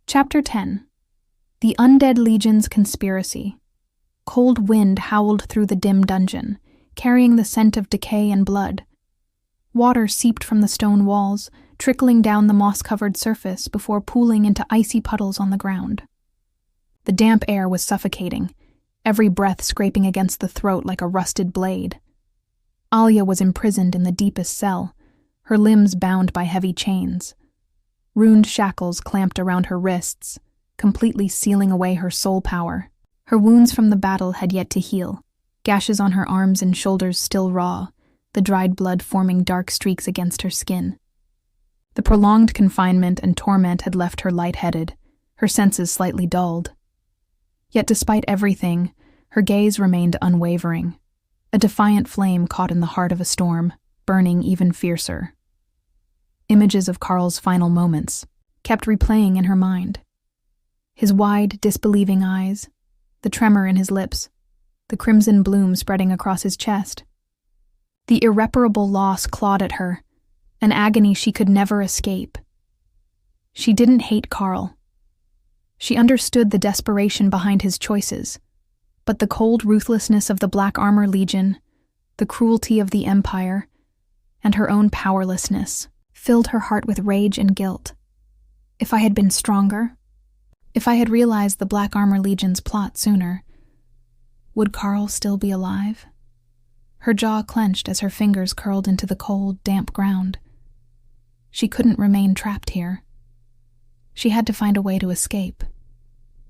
Chapter 10. The Undead Legion's Conspiracy. Cold wind howled through the dim dungeon, carrying the scent of decay and blood. Water seeped from the stone walls, trickling down the moss-covered surface before pooling into icy puddles on the ground. The damp air was suffocating, every breath scraping against the throat like a rusted blade. Alya was imprisoned in the deepest cell, her limbs bound by heavy chains. Runed shackles clamped around her wrists, completely sealing away her soul power. Her wounds from the battle had yet to heal, gashes on her arms and shoulders still raw, the dried blood forming dark streaks against her skin. The prolonged confinement and torment had left her lightheaded, her senses slightly dulled. Yet despite everything, her gaze remained unwavering, a defiant flame caught in the heart of a storm, burning even fiercer. Images of Carl's final moments kept replaying in her mind. His wide, disbelieving eyes, the tremor in his lips, the crimson bloom spreading across his chest. The irreparable loss clawed at her, an agony she could never escape. She didn't hate Carl. She understood the desperation behind his choices, but the cold ruthlessness of the Black Armor Legion, the cruelty of the Empire, and her own powerlessness filled her heart with rage and guilt. If I had been stronger, if I had realized the Black Armor Legion's plot sooner, would Carl still be alive? Her jaw clenched as her fingers curled into the cold, damp ground. She couldn't remain trapped here. She had to find a way to escape,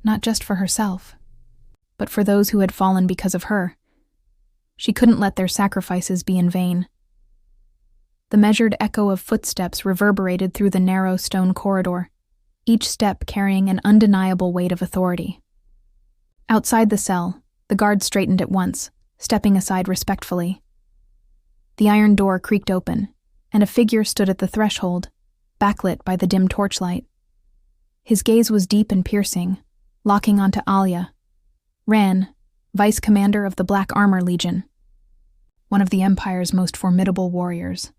not just for herself, but for those who had fallen because of her. She couldn't let their sacrifices be in vain. The measured echo of footsteps reverberated through the narrow stone corridor, each step carrying an undeniable weight of authority. Outside the cell, the guard straightened at once, stepping aside respectfully. The iron door creaked open, and a figure stood at the threshold, backlit by the dim torchlight. His gaze was deep and piercing, locking onto Alya, Rainn, vice commander of the Black Armor Legion, one of the Empire's most formidable warriors.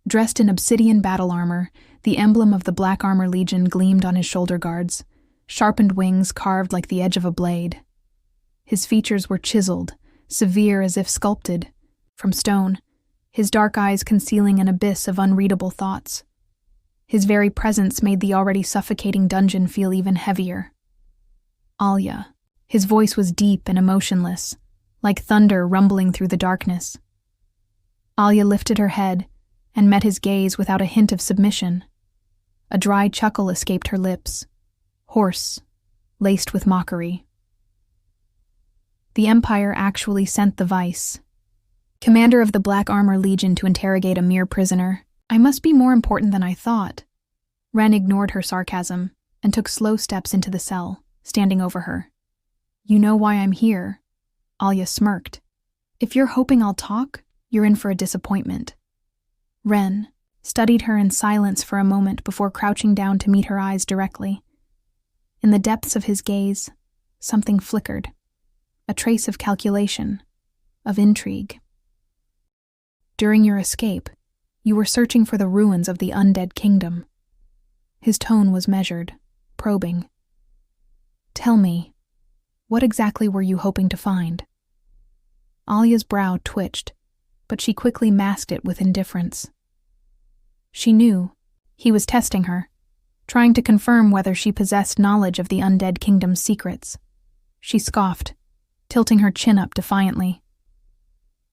Dressed in obsidian battle armor, the emblem of the Black Armor Legion gleamed on his shoulder guards, sharpened wings carved like the edge of a blade. His features were chiseled, severe as if sculpted, from stone, his dark eyes concealing an abyss of unreadable thoughts. His very presence made the already suffocating dungeon feel even heavier. Alya. His voice was deep and emotionless, like thunder rumbling through the darkness. Alya lifted her head and met his gaze without a hint of submission. A dry chuckle escaped her lips, hoarse, laced with mockery. The Empire actually sent the vice, commander of the Black Armor Legion, to interrogate a mere prisoner. I must be more important than I thought. Rainn ignored her sarcasm and took slow steps into the cell, standing over her. You know why I'm here? Alya smirked. If you're hoping I'll talk, you're in for a disappointment. Rainn studied her in silence for a moment before crouching down to meet her eyes directly. In the depths of his gaze, something flickered, a trace of calculation, of intrigue. During your escape, you were searching for the ruins of the Undead Kingdom. His tone was measured, probing. Tell me, what exactly were you hoping to find? Alya's brow twitched, but she quickly masked it with indifference. She knew he was testing her, trying to confirm whether she possessed knowledge of the Undead Kingdom's secrets. She scoffed, tilting her chin up defiantly.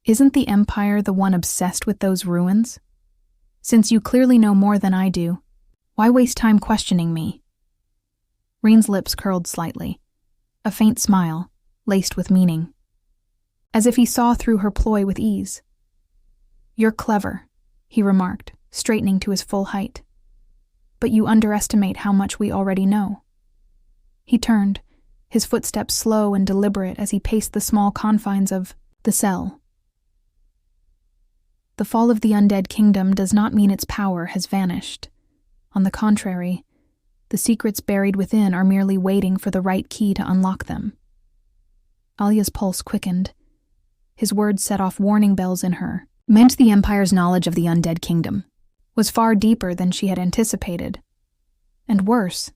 Isn't the Empire the one obsessed with those ruins? Since you clearly know more than I do, why waste time questioning me? Rainn's lips curled slightly, a faint smile, laced with meaning, as if he saw through her ploy with ease. You're clever, he remarked, straightening to his full height. But you underestimate how much we already know. He turned, his footsteps slow and deliberate as he paced the small confines of the cell. The fall of the Undead Kingdom does not mean its power has vanished. On the contrary, the secrets buried within are merely waiting for the right key to unlock them. Alya's pulse quickened. His words set off warning bells in her. Meant the Empire's knowledge of the Undead Kingdom was far deeper than she had anticipated. And worse,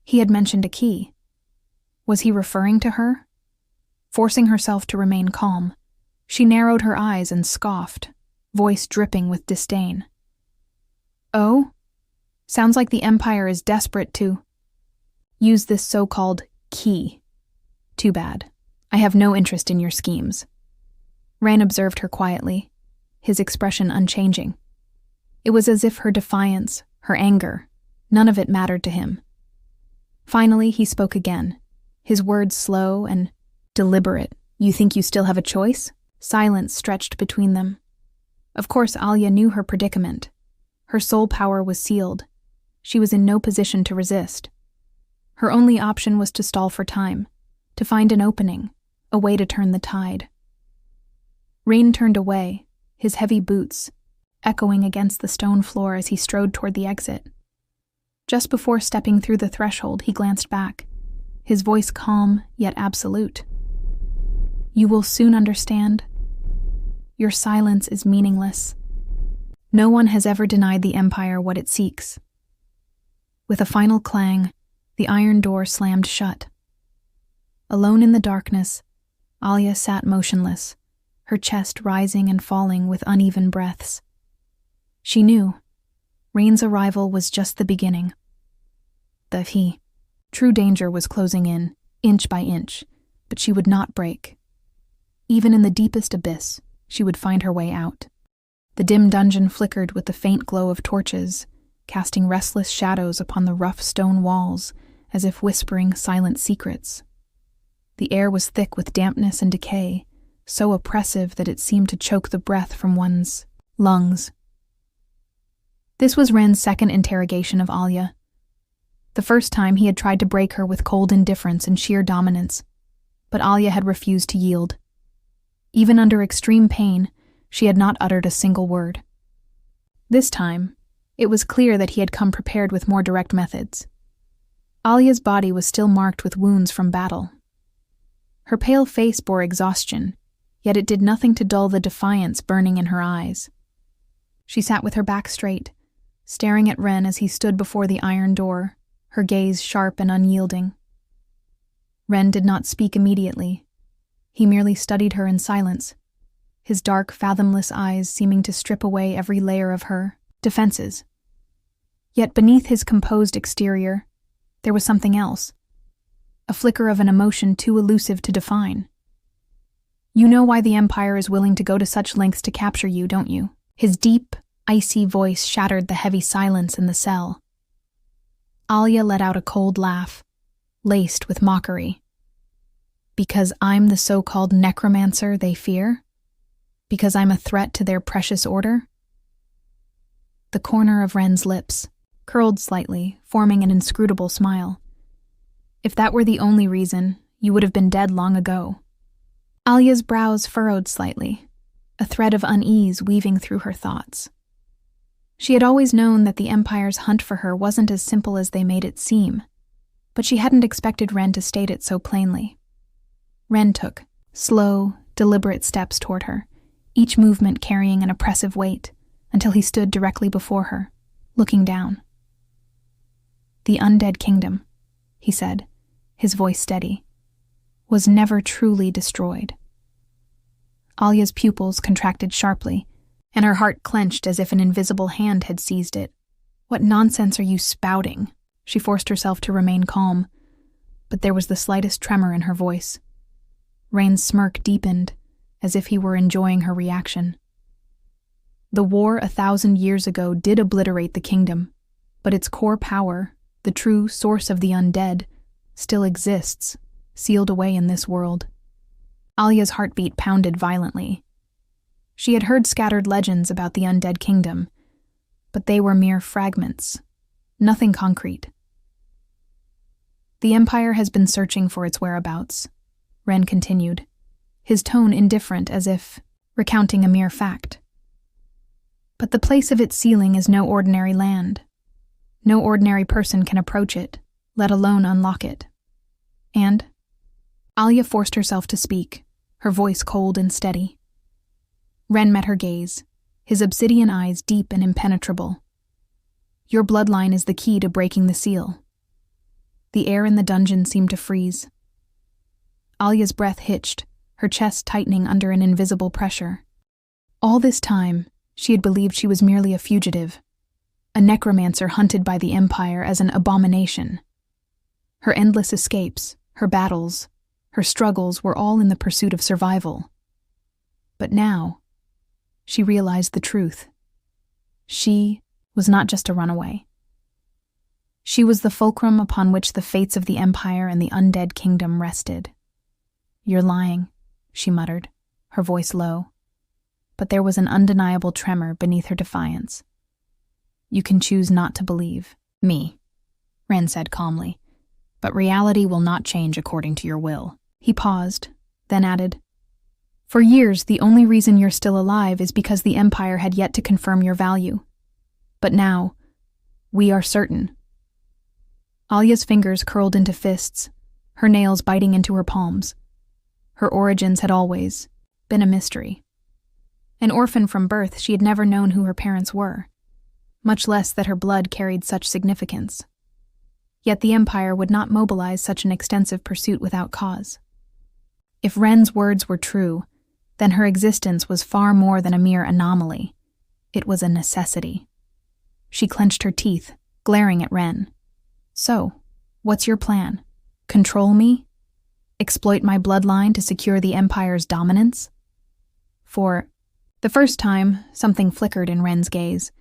He had mentioned a key. Was he referring to her? Forcing herself to remain calm, she narrowed her eyes and scoffed, voice dripping with disdain. Oh? Sounds like the Empire is desperate to use this so-called key. Too bad. I have no interest in your schemes. Rainn observed her quietly, his expression unchanging. It was as if her defiance, her anger, none of it mattered to him. Finally, he spoke again, his words slow and deliberate. You think you still have a choice? Silence stretched between them. Of course, Alya knew her predicament. Her soul power was sealed. She was in no position to resist. Her only option was to stall for time, to find an opening, a way to turn the tide. Rainn turned away, his heavy boots echoing against the stone floor as he strode toward the exit. Just before stepping through the threshold, he glanced back, his voice calm yet absolute. You will soon understand. Your silence is meaningless. No one has ever denied the Empire what it seeks. With a final clang, the iron door slammed shut. Alone in the darkness, Alya sat motionless, her chest rising and falling with uneven breaths. She knew Rainn's arrival was just the beginning. True danger was closing in, inch by inch, but she would not break. Even in the deepest abyss, she would find her way out. The dim dungeon flickered with the faint glow of torches, casting restless shadows upon the rough stone walls, as if whispering silent secrets. The air was thick with dampness and decay, so oppressive that it seemed to choke the breath from one's lungs. This was Rainn's second interrogation of Alya. The first time he had tried to break her with cold indifference and sheer dominance, but Alya had refused to yield. Even under extreme pain, she had not uttered a single word. This time, it was clear that he had come prepared with more direct methods. Alya's body was still marked with wounds from battle. Her pale face bore exhaustion, yet it did nothing to dull the defiance burning in her eyes. She sat with her back straight, staring at Rainn as he stood before the iron door, her gaze sharp and unyielding. Rainn did not speak immediately. He merely studied her in silence, his dark, fathomless eyes seeming to strip away every layer of her defenses. Yet beneath his composed exterior, there was something else, a flicker of an emotion too elusive to define. You know why the Empire is willing to go to such lengths to capture you, don't you? His deep, icy voice shattered the heavy silence in the cell. Alya let out a cold laugh, laced with mockery. Because I'm the so-called necromancer they fear? Because I'm a threat to their precious order? The corner of Rainn's lips curled slightly, forming an inscrutable smile. If that were the only reason, you would have been dead long ago. Alya's brows furrowed slightly, a thread of unease weaving through her thoughts. She had always known that the Empire's hunt for her wasn't as simple as they made it seem, but she hadn't expected Rainn to state it so plainly. Rainn took slow, deliberate steps toward her, each movement carrying an oppressive weight, until he stood directly before her, looking down. The Undead Kingdom, he said, his voice steady, was never truly destroyed. Alya's pupils contracted sharply, and her heart clenched as if an invisible hand had seized it. What nonsense are you spouting? She forced herself to remain calm, but there was the slightest tremor in her voice. Rainn's smirk deepened, as if he were enjoying her reaction. The war 1,000 years ago did obliterate the kingdom, but its core power, the true source of the undead, still exists, sealed away in this world. Alya's heartbeat pounded violently. She had heard scattered legends about the Undead Kingdom, but they were mere fragments, nothing concrete. The Empire has been searching for its whereabouts, Rainn continued, his tone indifferent as if recounting a mere fact. But the place of its sealing is no ordinary land. No ordinary person can approach it, let alone unlock it. And Alya forced herself to speak, her voice cold and steady. Rainn met her gaze, his obsidian eyes deep and impenetrable. Your bloodline is the key to breaking the seal. The air in the dungeon seemed to freeze. Alya's breath hitched, her chest tightening under an invisible pressure. All this time, she had believed she was merely a fugitive, a necromancer hunted by the Empire as an abomination. Her endless escapes, her battles, her struggles were all in the pursuit of survival. But now, she realized the truth. She was not just a runaway. She was the fulcrum upon which the fates of the Empire and the Undead Kingdom rested. "You're lying," she muttered, her voice low. But there was an undeniable tremor beneath her defiance. "You can choose not to believe me," Rainn said calmly, "but reality will not change according to your will." He paused, then added, "For years, the only reason you're still alive is because the Empire had yet to confirm your value. But now, we are certain." Alya's fingers curled into fists, her nails biting into her palms. Her origins had always been a mystery. An orphan from birth, she had never known who her parents were, much less that her blood carried such significance. Yet the Empire would not mobilize such an extensive pursuit without cause. If Rainn's words were true, then her existence was far more than a mere anomaly. It was a necessity. She clenched her teeth, glaring at Rainn. "So, what's your plan? Control me? Exploit my bloodline to secure the Empire's dominance?" For the first time, something flickered in Rainn's gaze,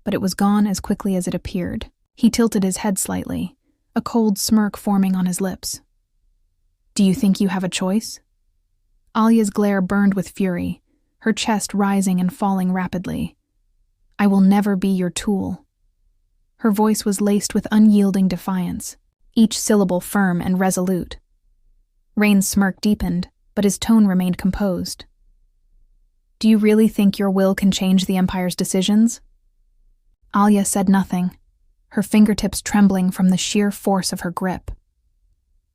but it was gone as quickly as it appeared. He tilted his head slightly, a cold smirk forming on his lips. "Do you think you have a choice?" Alya's glare burned with fury, her chest rising and falling rapidly. "I will never be your tool." Her voice was laced with unyielding defiance, each syllable firm and resolute. Rainn's smirk deepened, but his tone remained composed. "Do you really think your will can change the Empire's decisions?" Alya said nothing, her fingertips trembling from the sheer force of her grip.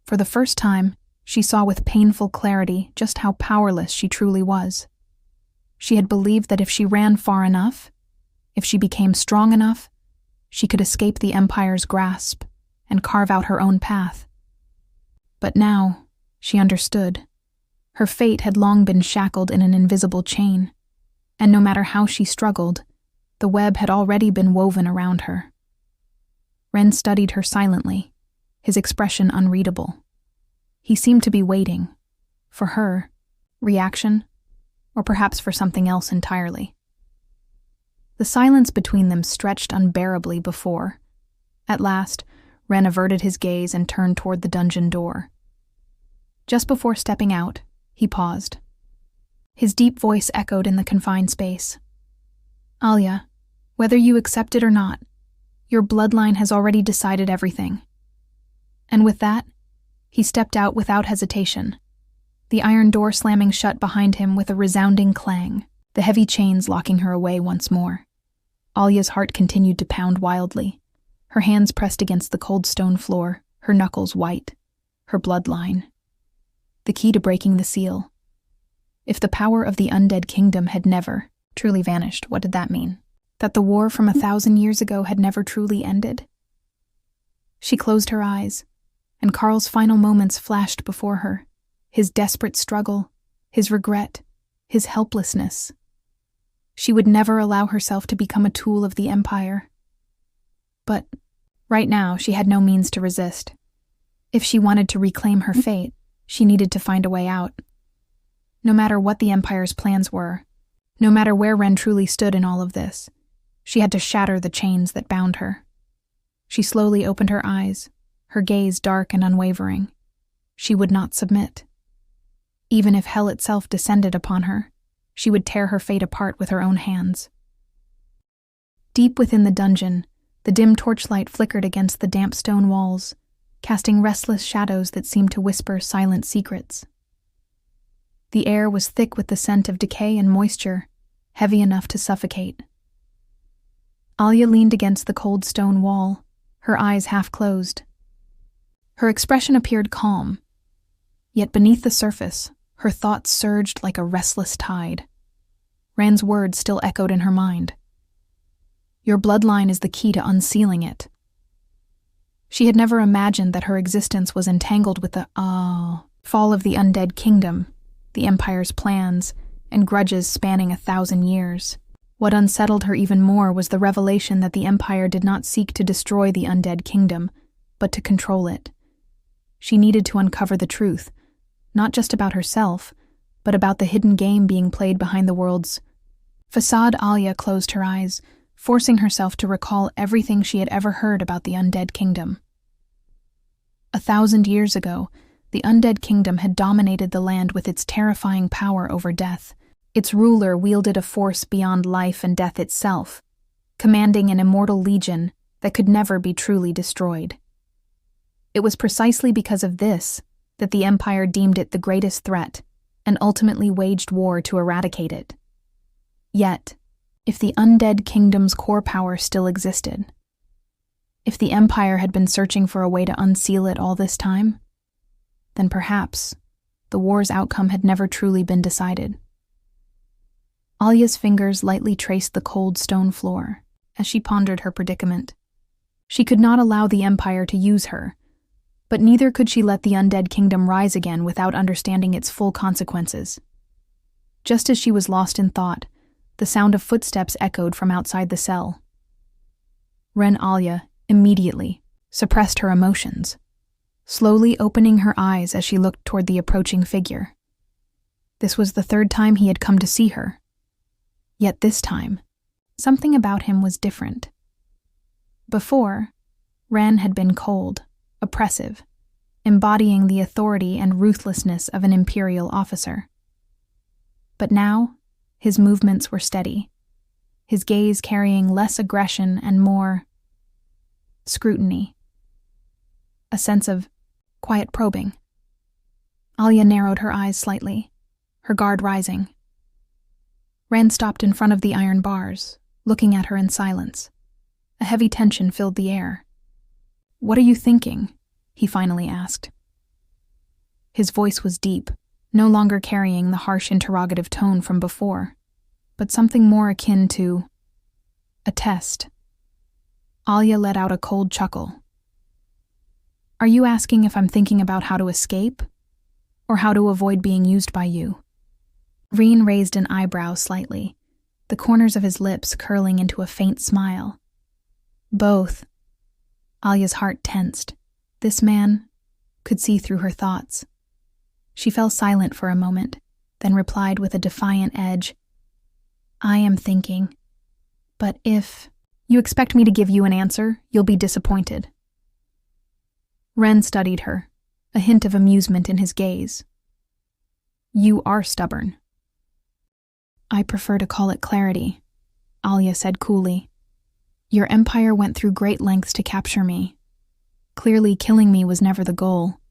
For the first time, she saw with painful clarity just how powerless she truly was. She had believed that if she ran far enough, if she became strong enough, she could escape the Empire's grasp and carve out her own path. But now, she understood. Her fate had long been shackled in an invisible chain, and no matter how she struggled, the web had already been woven around her. Rainn studied her silently, his expression unreadable. He seemed to be waiting, for her, reaction, or perhaps for something else entirely. The silence between them stretched unbearably before. At last, Rainn averted his gaze and turned toward the dungeon door. Just before stepping out, he paused. His deep voice echoed in the confined space. "Alya, whether you accept it or not, your bloodline has already decided everything." And with that, he stepped out without hesitation, the iron door slamming shut behind him with a resounding clang, the heavy chains locking her away once more. Alya's heart continued to pound wildly, her hands pressed against the cold stone floor, her knuckles white, her bloodline. The key to breaking the seal. If the power of the Undead Kingdom had never truly vanished, what did that mean? That the war from 1,000 years ago had never truly ended? She closed her eyes, and Karl's final moments flashed before her, his desperate struggle, his regret, his helplessness. She would never allow herself to become a tool of the Empire. But right now, she had no means to resist. If she wanted to reclaim her fate, she needed to find a way out. No matter what the Empire's plans were, no matter where Rainn truly stood in all of this, she had to shatter the chains that bound her. She slowly opened her eyes, her gaze dark and unwavering. She would not submit. Even if hell itself descended upon her, she would tear her fate apart with her own hands. Deep within the dungeon, the dim torchlight flickered against the damp stone walls, casting restless shadows that seemed to whisper silent secrets. The air was thick with the scent of decay and moisture, heavy enough to suffocate. Alya leaned against the cold stone wall, her eyes half closed. Her expression appeared calm, yet beneath the surface, her thoughts surged like a restless tide. Rainn's words still echoed in her mind. "Your bloodline is the key to unsealing it." She had never imagined that her existence was entangled with the fall of the Undead Kingdom, the Empire's plans, and grudges spanning 1,000 years. What unsettled her even more was the revelation that the Empire did not seek to destroy the Undead Kingdom, but to control it. She needed to uncover the truth, not just about herself, but about the hidden game being played behind the world's facade. Alya closed her eyes, forcing herself to recall everything she had ever heard about the Undead Kingdom. 1,000 years ago, the Undead Kingdom had dominated the land with its terrifying power over death. Its ruler wielded a force beyond life and death itself, commanding an immortal legion that could never be truly destroyed. It was precisely because of this that the Empire deemed it the greatest threat and ultimately waged war to eradicate it. Yet, if the Undead Kingdom's core power still existed, if the Empire had been searching for a way to unseal it all this time, then perhaps the war's outcome had never truly been decided. Alya's fingers lightly traced the cold stone floor as she pondered her predicament. She could not allow the Empire to use her, but neither could she let the Undead Kingdom rise again without understanding its full consequences. Just as she was lost in thought, the sound of footsteps echoed from outside the cell. Alya immediately suppressed her emotions, slowly opening her eyes as she looked toward the approaching figure. This was the third time he had come to see her. Yet this time, something about him was different. Before, Rainn had been cold, oppressive, embodying the authority and ruthlessness of an imperial officer. But now, his movements were steady, his gaze carrying less aggression and more scrutiny, a sense of quiet probing. Alya narrowed her eyes slightly, her guard rising. Rainn stopped in front of the iron bars, looking at her in silence. A heavy tension filled the air. "What are you thinking?" he finally asked. His voice was deep, no longer carrying the harsh interrogative tone from before, but something more akin to a test. Alya let out a cold chuckle. "Are you asking if I'm thinking about how to escape, or how to avoid being used by you?" Rainn raised an eyebrow slightly, the corners of his lips curling into a faint smile. "Both." Alya's heart tensed. This man could see through her thoughts. She fell silent for a moment, then replied with a defiant edge, "I am thinking, but if you expect me to give you an answer, you'll be disappointed." Rainn studied her, a hint of amusement in his gaze. "You are stubborn." "I prefer to call it clarity," Alya said coolly. "Your empire went through great lengths to capture me. Clearly, killing me was never the goal.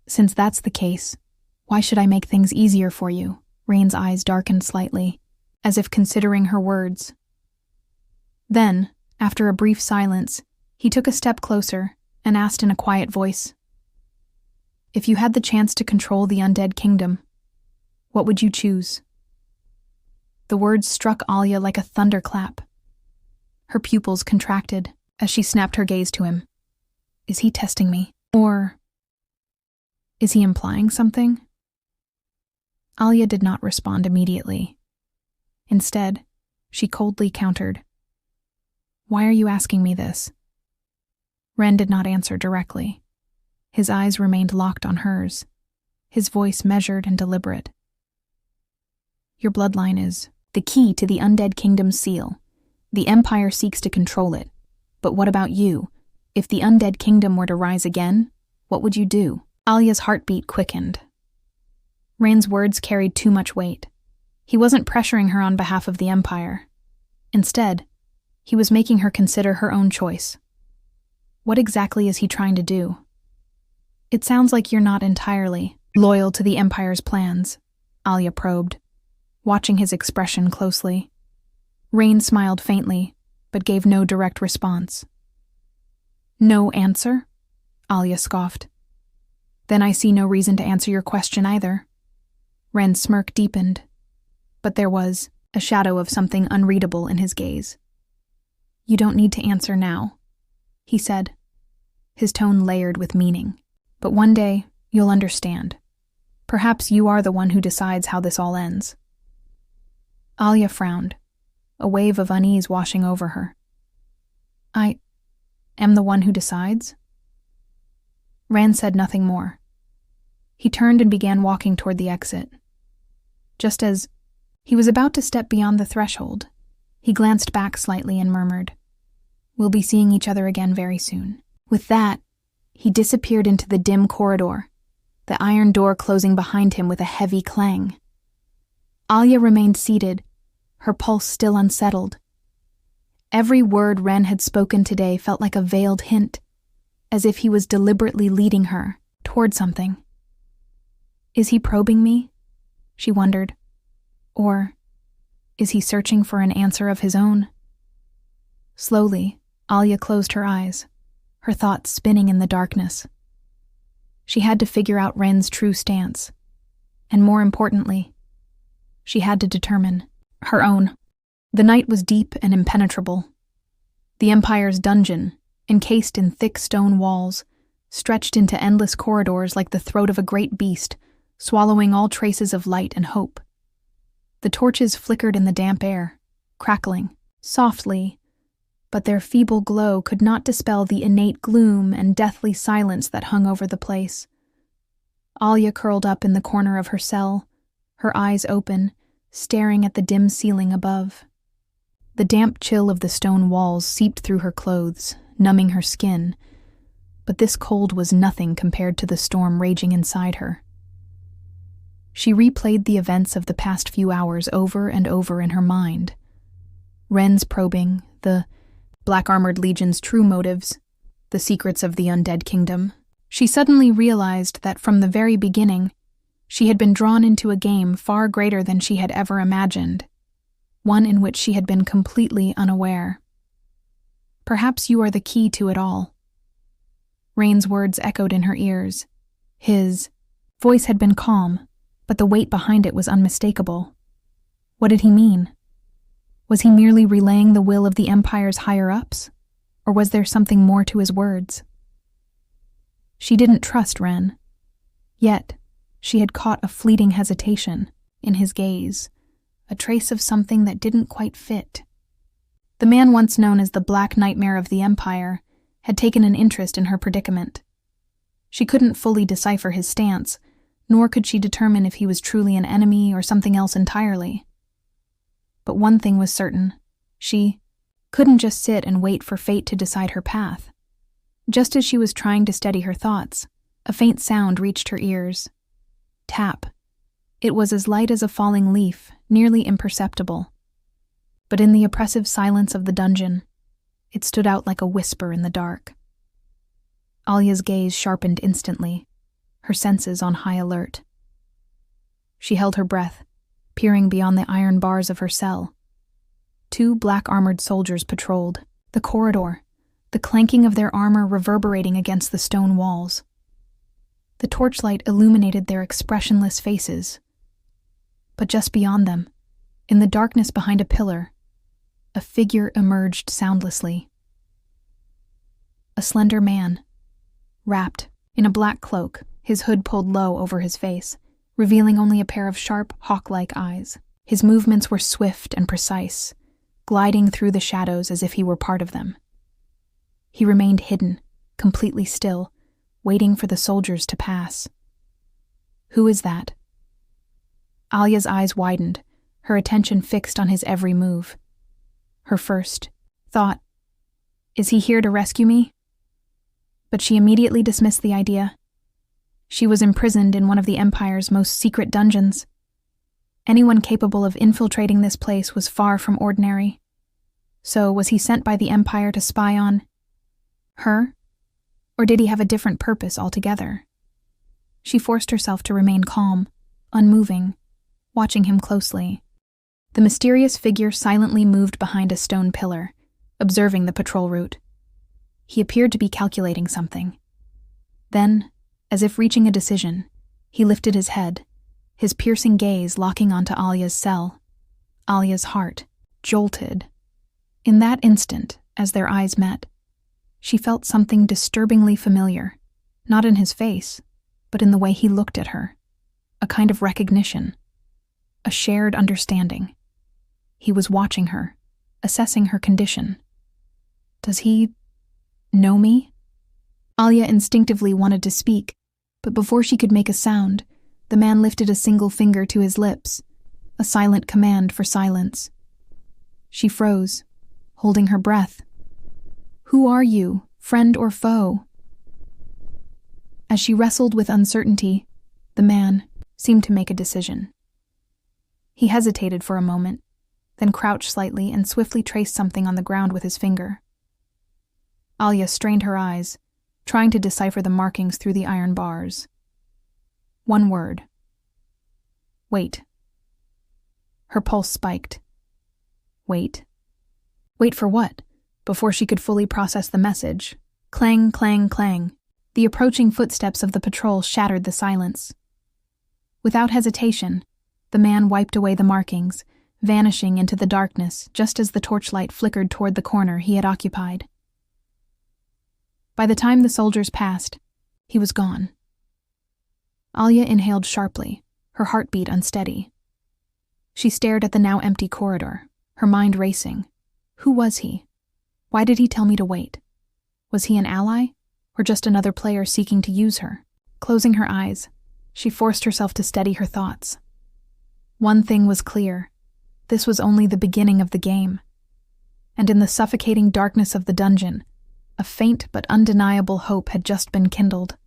Since that's the case, why should I make things easier for you?" Rainn's eyes darkened slightly, as if considering her words. Then, after a brief silence, he took a step closer and asked in a quiet voice, "If you had the chance to control the Undead Kingdom, what would you choose?" The words struck Alya like a thunderclap. Her pupils contracted as she snapped her gaze to him. Is he testing me? Or is he implying something? Alya did not respond immediately. Instead, she coldly countered, "Why are you asking me this?" Rainn did not answer directly. His eyes remained locked on hers, his voice measured and deliberate. "Your bloodline is the key to the Undead Kingdom's seal. The Empire seeks to control it. But what about you? If the Undead Kingdom were to rise again, what would you do?" Alya's heartbeat quickened. Rainn's words carried too much weight. He wasn't pressuring her on behalf of the Empire. Instead, he was making her consider her own choice. What exactly is he trying to do? "It sounds like you're not entirely loyal to the Empire's plans," Alya probed, watching his expression closely. Rainn smiled faintly, but gave no direct response. "No answer?" Alya scoffed. "Then I see no reason to answer your question either." Rainn's smirk deepened, but there was a shadow of something unreadable in his gaze. "You don't need to answer now," he said. his tone layered with meaning. "But one day, you'll understand. Perhaps you are the one who decides how this all ends." Alya frowned, a wave of unease washing over her. "I am the one who decides?" Rainn said nothing more. He turned and began walking toward the exit. Just as he was about to step beyond the threshold, he glanced back slightly and murmured, "We'll be seeing each other again very soon." With that, he disappeared into the dim corridor, the iron door closing behind him with a heavy clang. Alya remained seated, her pulse still unsettled. Every word Rainn had spoken today felt like a veiled hint, as if he was deliberately leading her toward something. Is he probing me? She wondered. Or is he searching for an answer of his own? Slowly, Alya closed her eyes, her thoughts spinning in the darkness. She had to figure out Rainn's true stance, and more importantly, she had to determine her own. The night was deep and impenetrable. The Empire's dungeon, encased in thick stone walls, stretched into endless corridors like the throat of a great beast, swallowing all traces of light and hope. The torches flickered in the damp air, crackling softly, but their feeble glow could not dispel the innate gloom and deathly silence that hung over the place. Alya curled up in the corner of her cell, her eyes open, staring at the dim ceiling above. The damp chill of the stone walls seeped through her clothes, numbing her skin, but this cold was nothing compared to the storm raging inside her. She replayed the events of the past few hours over and over in her mind. Rainn's probing, the Black-Armored Legion's true motives, the secrets of the Undead Kingdom. She suddenly realized that from the very beginning, she had been drawn into a game far greater than she had ever imagined, one in which she had been completely unaware. Perhaps you are the key to it all. Rainn's words echoed in her ears. His voice had been calm, but the weight behind it was unmistakable. What did he mean? Was he merely relaying the will of the Empire's higher-ups, or was there something more to his words? She didn't trust Rainn. Yet, she had caught a fleeting hesitation in his gaze, a trace of something that didn't quite fit. The man once known as the Black Nightmare of the Empire had taken an interest in her predicament. She couldn't fully decipher his stance, nor could she determine if he was truly an enemy or something else entirely. But one thing was certain: she couldn't just sit and wait for fate to decide her path. Just as she was trying to steady her thoughts, a faint sound reached her ears. Tap. It was as light as a falling leaf, nearly imperceptible. But in the oppressive silence of the dungeon, it stood out like a whisper in the dark. Alya's gaze sharpened instantly, her senses on high alert. She held her breath, peering beyond the iron bars of her cell. 2 black-armored soldiers patrolled the corridor, the clanking of their armor reverberating against the stone walls. The torchlight illuminated their expressionless faces. But just beyond them, in the darkness behind a pillar, a figure emerged soundlessly. A slender man, wrapped in a black cloak, his hood pulled low over his face, revealing only a pair of sharp, hawk-like eyes. His movements were swift and precise, gliding through the shadows as if he were part of them. He remained hidden, completely still, waiting for the soldiers to pass. Who is that? Alya's eyes widened, her attention fixed on his every move. Her first thought, is he here to rescue me? But she immediately dismissed the idea. She was imprisoned in one of the Empire's most secret dungeons. Anyone capable of infiltrating this place was far from ordinary. So was he sent by the Empire to spy on her? Or did he have a different purpose altogether? She forced herself to remain calm, unmoving, watching him closely. The mysterious figure silently moved behind a stone pillar, observing the patrol route. He appeared to be calculating something. Then, as if reaching a decision, he lifted his head, his piercing gaze locking onto Alya's cell. Alya's heart jolted. In that instant, as their eyes met, She felt something disturbingly familiar, not in his face, but in the way he looked at her. A kind of recognition, a shared understanding. He was watching her, assessing her condition. Does he know me? Alya instinctively wanted to speak, but before she could make a sound, the man lifted a single finger to his lips, a silent command for silence. She froze, holding her breath. Who are you, friend or foe? As she wrestled with uncertainty, the man seemed to make a decision. He hesitated for a moment, then crouched slightly and swiftly traced something on the ground with his finger. Alya strained her eyes, trying to decipher the markings through the iron bars. One word. Wait. Her pulse spiked. Wait. Wait for what? Before she could fully process the message. Clang, clang, clang. The approaching footsteps of the patrol shattered the silence. Without hesitation, the man wiped away the markings, vanishing into the darkness just as the torchlight flickered toward the corner he had occupied. By the time the soldiers passed, he was gone. Alya inhaled sharply, her heartbeat unsteady. She stared at the now empty corridor, her mind racing. Who was he? Why did he tell me to wait? Was he an ally, or just another player seeking to use her? Closing her eyes, she forced herself to steady her thoughts. One thing was clear. This was only the beginning of the game. And in the suffocating darkness of the dungeon, a faint but undeniable hope had just been kindled.